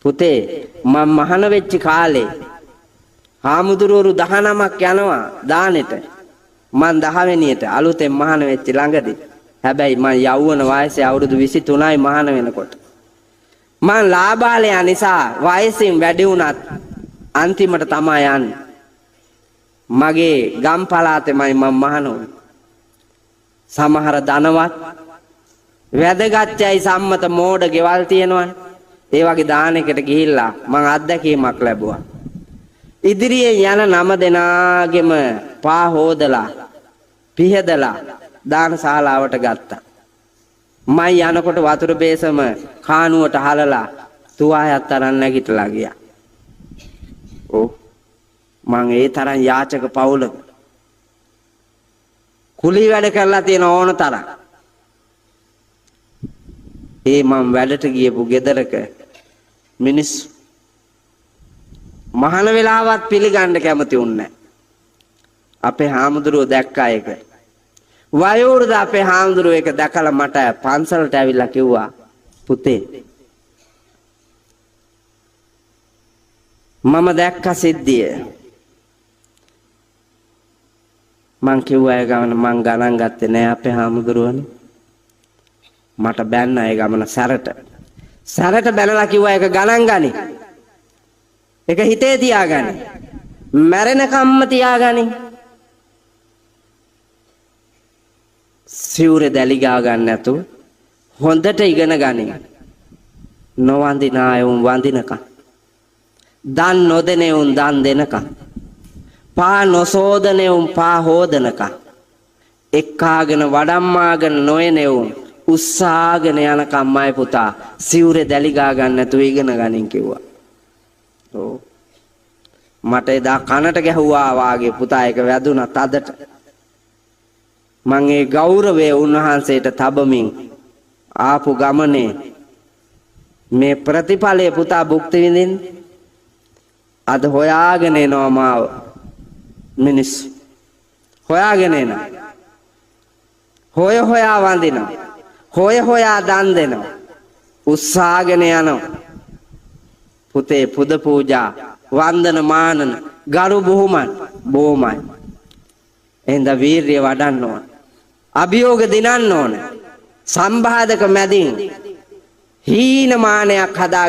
පුතේ මම මහාන වෙච්ච කාලේ හාමුදුරුවරු 19ක් යනවා දානෙට. මං 10 වෙනියට අලුතෙන් මහාන වෙච්ච ළඟදී. හැබැයි මං යෞවන වයසේ අවුරුදු 23යි මහාන වෙනකොට. මං ලාබාලයා නිසා වයසින් වැඩි වුණත් අන්තිමට තමයි යන්නේ. මගේ ගම් පළාතෙමයි මම මහාන වුනේ. සමහර ධනවත් වැදගත්යයි සම්මත මෝඩ ගෙවල් තියෙනවනේ. ඒ වගේ දානෙකට ගිහිල්ලා මං අත්දැකීමක් ලැබුවා. ඉදිරියේ යන නම දෙනාගෙම පා හොදලා පිහදලා දාන ශාලාවට ගත්තා. මම යනකොට වතුර බේසම කානුවට හලලා තුවායක් තරම් නැගිටලා ගියා. ඔව් මං ඒ තරම් යාචක පවුලක කුලී වැඩ කරලා තියෙන ඕන තරම්. ඒ මම වැඩට ගියපු ගෙදරක මිනිස්සු මහාන වෙලාවත් පිළිගන්න කැමති උන්නේ. අපේ හාමුදුරුවෝ දැක්කා ඒක. වයෝවෘද අපේ හාමුදුරුවෝ ඒක දැකලා මට පන්සලට ඇවිල්ලා කිව්වා පුතේ මම දැක්ක සිද්ධිය. මං කිව්වා ඒ ගමන මං ගණන් ගත්තේ නෑ අපේ හාමුදුරුවනේ. මට බැන්න ඒ ගමන සැරට බැනලා කිව්වා ඒක ගණන් ගනි. ඒක හිතේ තියාගනි. මැරෙනකම්ම තියාගනි. සිවුරේ දැලි ගා ගන්න නැතුව හොඳට ඉගෙන ගනි. නොවන්දින අය උන් වන්දිනකම්. දන් නොදෙනේ උන් දන් දෙනකම්. පා නොසෝදනේ උන් පා හොදනකම්. එක්කාගෙන වඩම්මාගෙන නොයනේ උන් උස්සාගෙන යනකම්මයි පුතා සිවුරේ දැලි ගා ගන්න නැතුව ඉගෙන ගනින් කිව්වා. ඔව් මට එදා කනට ගැහුවා වාගේ පුතා ඒක වැදුනා තදට. මං ඒ ගෞරවය උන්වහන්සේට තබමින් ආපු ගමනේ මේ ප්‍රතිඵලයේ පුතා භුක්ති විඳින්න අද හොයාගෙන එනවා මාව මිනිස්සු. හොයාගෙන එනවා. හොයා වඳිනවා. හොයා දන් දෙනවා. උස්සාගෙන යනවා. පුතේ පුද පූජා වන්දන මානන ගරු බුහුමන් බොමයි. එහෙනම් වීරිය වඩන්න ඕන. අභියෝග දිනන්න ඕන. සම්බාධක මැදින් හීන මානයක් හදා